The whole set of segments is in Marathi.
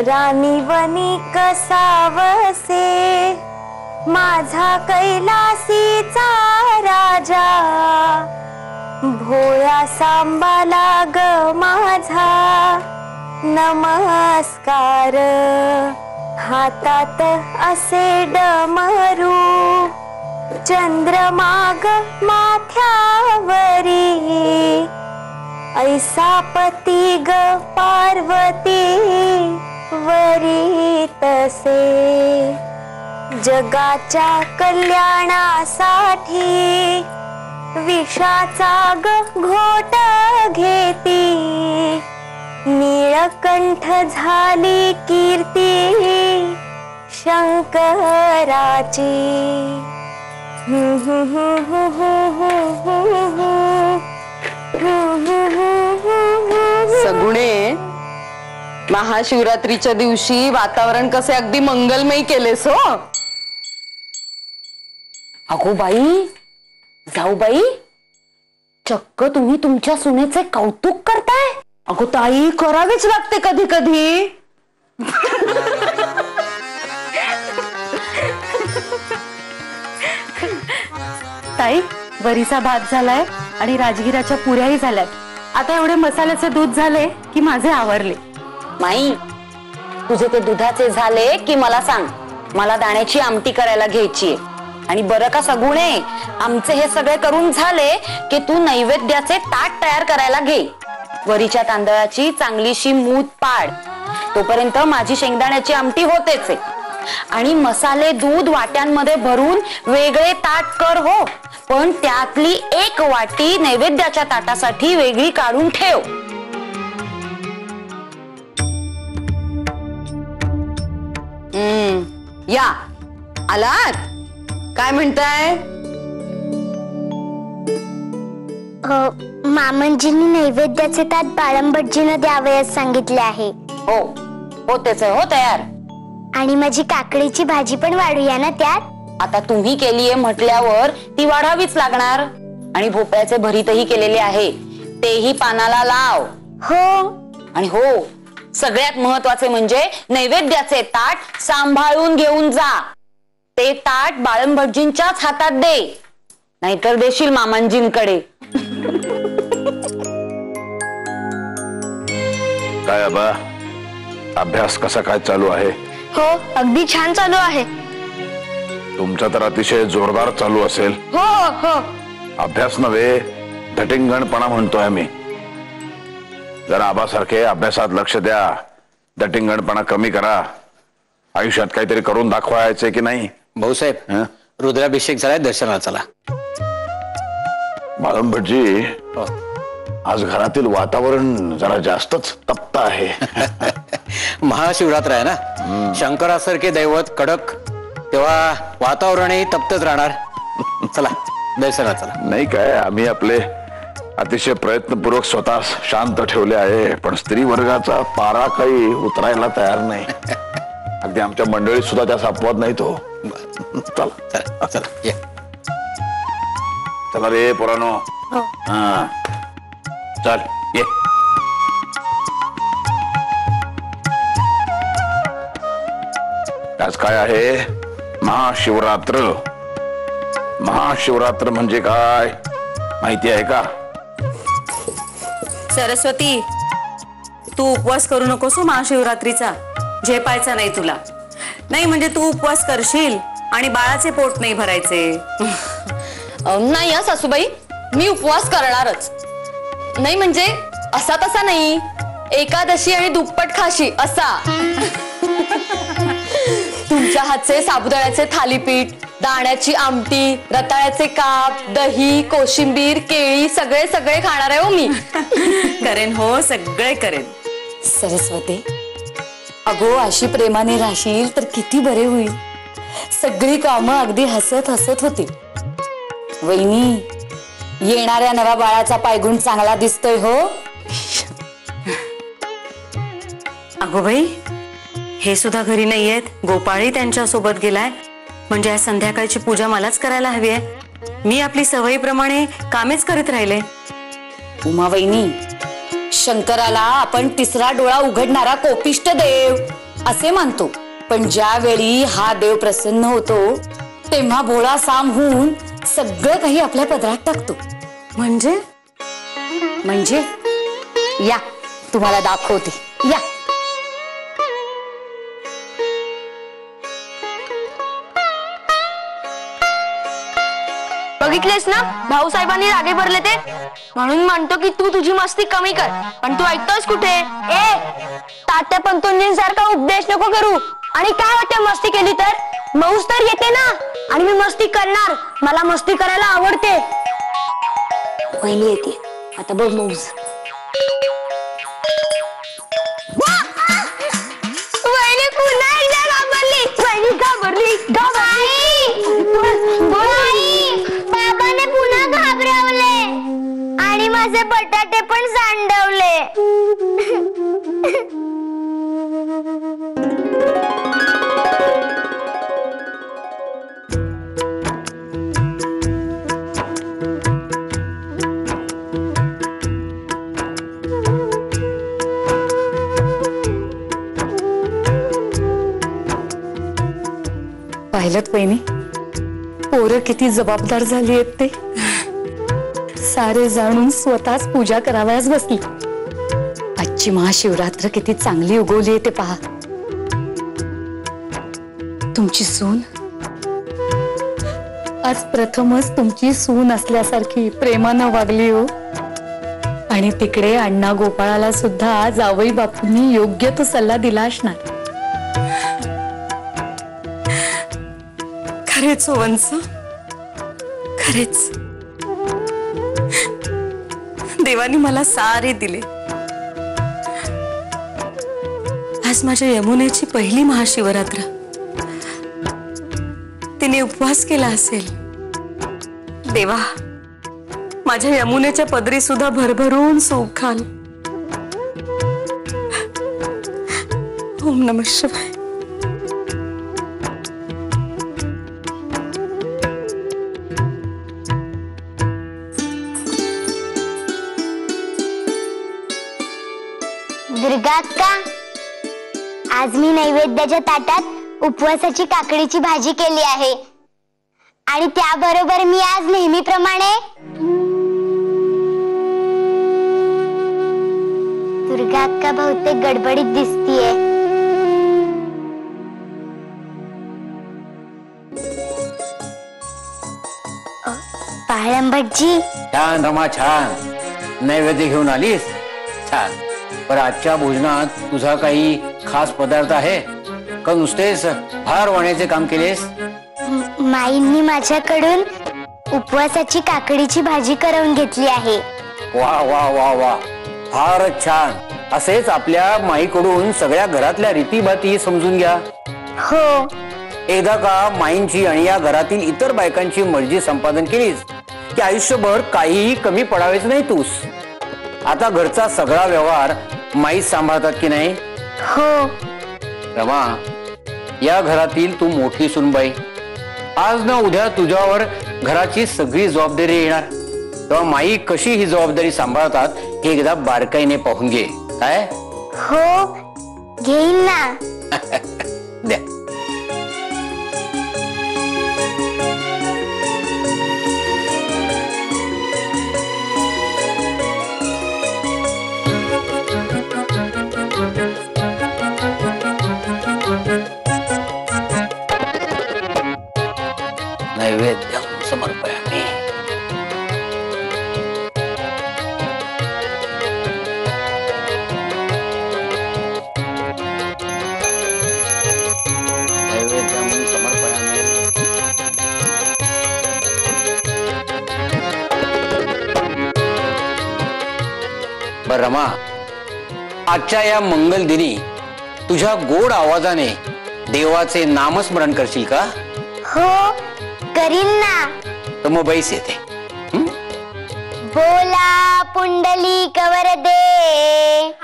राणी वनी कसावसे माझा कैलासीचा राजा, भोळा सांबाला ग माझा नमस्कार, हातात असे डमरू चंद्रमाग माथ्यावरी, ऐसा पती ग पार्वती वरी तसे, जगाच्या कल्याणासाठी विषाचा ग घोट घेती, नीळकंठ झाली कीर्ती शंकराची। सगुणे, महाशिवरात्रीच्या दिवशी वातावरण कसे अगदी मंगलमयी केलेस हो। अगो बाई, जाऊ बाई, चक्क तुम्ही तुमच्या सुनेचे कौतुक करताय। अगो ताई, करावीच लागते कधी कधी। ताई, वरीचा भात झालाय आणि राजगिराच्या पुऱ्याही झाल्यात। आता एवढे मसाल्याचे दूध झाले की माझे आवरले। माई, तुझे ते दुधाचे झाले की मला सांग, मला दाण्याची आमटी करायला घ्यायची। आणि बरं का सगुणे, आमचे हे सगळे करून झाले की तू नैवेद्याचे ताट तयार करायला घे। वरीच्या तांदळाची चांगलीशी मूठ पाड, तोपर्यंत माझी शेंगदाण्याची आमटी होतेच। आणि मसाले दूध वाट्यांमध्ये भरून वेगळे ताट कर हो, पण त्यातली एक वाटी नैवेद्याच्या ताटासाठी वेगळी काढून ठेव। या आलात, काय म्हणताय? मामनजींनी नैवेद्याचे ताट बाळंभटजींना द्यावयास सांगितले आहे। हो, होतेच हो तयार। आणि माझी काकडीची भाजी पण वाढूया ना त्यात। आता तुम्ही केलीये म्हटल्यावर ती वाढावीच लागणार। आणि भोपळ्याचे भरीतही केलेले आहे, तेही पानाला लाव। हो। आणि हो, सगळ्यात महत्वाचे म्हणजे नैवेद्याचे ताट सांभाळून घेऊन जा। ते ताट बाळंभटजींच्याच हातात दे, नाहीतर देशील मामांजींकडे। काय आबा, अभ्यास कसा काय चालू आहे? हो, अगदी छान चालू आहे। तुमचा तर अतिशय जोरदार चालू असेल। हो हो। अभ्यास नव्हे, दटिंगणपणा म्हणतोय मी। जरा आबासारखे अभ्यासात लक्ष द्या, दटिंगणपणा कमी करा। आयुष्यात काहीतरी करून दाखवायचे की नाही? भाऊसाहेब, रुद्राभिषेक झालाय, दर्शनाला चला। बाळंभटजी, आज घरातील वातावरण जरा जास्तच तप्त आहे। महाशिवरात्र आहे ना, शंकरासारखे दैवत कडक, तेव्हा वातावरणही तप्तच राहणार। चला दर्शनाला चला। नाही काय, आम्ही आपले अतिशय प्रयत्नपूर्वक स्वतः शांत ठेवले आहे, पण स्त्री वर्गाचा पारा काही उतरायला तयार नाही। अगदी आमच्या मंडळीत सुद्धा त्या सापवत नाही तो। चला चला चला, ये चला रे पोरानो। हा, चल ये। आज काय आहे? महाशिवरात्र। महाशिवरात्र म्हणजे काय माहिती आहे का? सरस्वती, तू उपवास करू नकोस महाशिवरात्रीचा, झेपायचा नाही तुला। नाही म्हणजे तू उपवास करशील आणि बाळाचे पोट नाही भरायचे। नाही हा सासूबाई, मी उपवास करणारच। नाही म्हणजे असा तसा नाही, एकादशी आणि दुप्पट खाशी असा। तुमच्या हातचे साबुदाण्याचे थालीपीठ, दाण्याची आमटी, रताळ्याचे काप, दही, कोशिंबीर, केळी सगळे सगळे खाणार आहे हो मी। करेन हो, सगळे करेन। सरस्वती, अगो अशी प्रेमाने राहशील तर किती बरे होईल। सगळी कामं अगदी हसत हसत होती। वहिनी, येणाऱ्या नव्या बाळाचा पायगुण चांगला दिसतोय हो। अगो बाई, हे सुद्धा घरी नाहीयेत, गोपाळही त्यांच्या सोबत गेलाय। म्हणजे आज संध्याकाळची पूजा मलाच करायला हवी आहे। मी आपली सवयीप्रमाणे कामेच करीत राहिले। उमा वहिनी, शंकराला आपण तिसरा डोळा उघडणारा कोपिष्ट देव, असे मानतो, पण ज्यावेळी हा देव प्रसन्न होतो तेव्हा भोळा साम होऊन सगळं काही आपल्या पदरात टाकतो. म्हणजे म्हणजे या तुम्हाला दाखवते, या. बघितलेस ना भाऊसाहेबांनी रागे भरले ते, म्हणून म्हणतो की तू तुझी मस्ती कमी कर, पण तू ऐकतोस कुठे? तात्या पंतोजींसारखा उपदेश नको करू. आणि काय होते मस्ती केली तर? मौज तर येते ना, आणि मी मस्ती करणार, मला मस्ती करायला आवडते. पहिली येते, आता बघ मौज. वहिनी पुन्हा एकदा घाबरली. वहिनी घाबरली, बाबाने पुन्हा घाबरवले आणि माझे बटाटे पण सांडवले. पाहिलत वहिनी, पोरं किती जबाबदार झाली आहेत ते. सारे जाणून स्वतःच पूजा करावयास बसली. आजची महाशिवरात्र किती चांगली उगवली ते पहा. तुमची सून आज प्रथमच तुमची सून असल्यासारखी प्रेमानं वागली हो. आणि तिकडे अण्णा गोपाळाला सुद्धा जावई बापूंनी योग्य तो सल्ला दिला असणार. खरेच हो वंस, खरेच देवानी मला सारे दिले. आज माझ्या यमुनेची पहिली महाशिवरात्र. तिने उपवास केला असेल. देवा, माझ्या यमुनेच्या पदरी सुद्धा भरभरून सुख घाल. ओम नमः शिवाय. दुर्गाक्का, आज मी नैवेद्याच्या ताटात उपवासाची काकडीची भाजी केली आहे, आणि त्याबरोबर मी आज नेहमीप्रमाणे दुर्गाक्का बहुतेक गडबडीत दिसतीये. पाळंबटजी. छान रमा, छान. नैवेद्य घेऊन आलीस, छान. पर आजच्या भोजनात तुझा काही खास पदार्थ आहे का नुसतेच फार वाण्याचे काम केलेस? माईंनी माझ्याकडून उपवासाची काकडीची भाजी करून घेतली आहे. वा वा वा वा, फारच छान. असेच आपल्या माईकडून सगळ्या घरातल्या रीतीभाती समजून घ्या. हो. एकदा का माईंची आणि या घरातील इतर बायकांची मर्जी संपादन केलीस की आयुष्यभर काहीही कमी पडावेच नाही तूस. आता घरचा सगळा व्यवहार माई सांभाळतात की नाही? हो. रमा, या घरातील तू मोठी सुनबाई. आज ना उद्या तुझ्यावर घराची सगळी जबाबदारी येणार. तेव्हा माई कशी ही जबाबदारी सांभाळतात हे एकदा बारकाईने पाहून घे. काय? हो, घेईन ना. द्या. नैवेद्यम समर्पयामि. नैवेद्यम समर्पयामि. बर रमा, आजच्या या मंगल दिनी तुझ्या गोड आवाजाने देवाचे नामस्मरण करशील का? हो, करीन ना. तर मग बैस येते. बोला पुंडलिक वरदे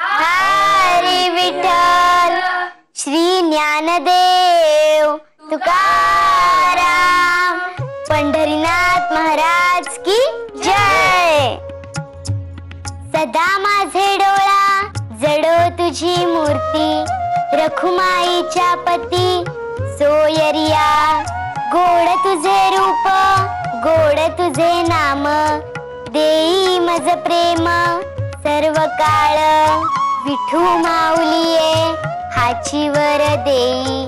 हरी विठ्ठल श्री ज्ञानदेव तुकाराम पंढरीनाथ महाराज की जय. सदा माझे डोळा जडो तुझी मूर्ती रखुमाईच्या पती सोयरिया, गोड तुझे रूप गोड तुझे नाम, देई मज प्रेम सर्व काळ, विठू माऊलिये हाची वर देई,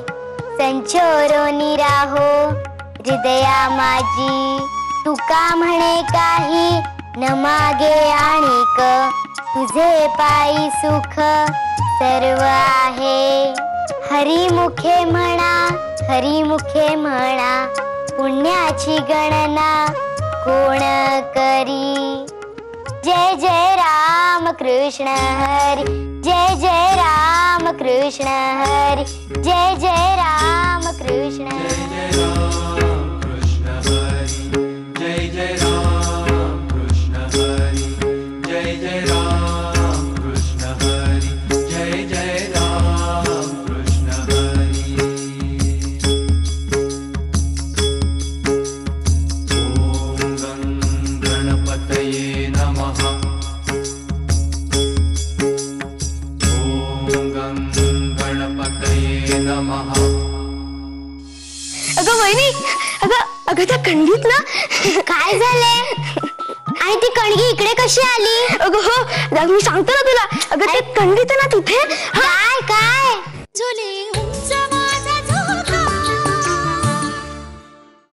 संचोरोनी राहो हृदया माझी, तुका म्हणे काही न मागे आणिक, तुझे पायी सुख सर्व आहे, हरिमुखे म्हणा हरिमुखे म्हणा, पुण्याची गणना कोण करी, जय जय राम कृष्ण हरी, जय जय राम कृष्ण हरी, जय जय राम कृष्ण अगं वहिनी, अगं त्या कणगीत ना काय झाले? आणि ती कणगी इकडे कशी आली? अगं हो, मी सांगतो ना तुला. अगं ते कणगीत ना तिथे काय काय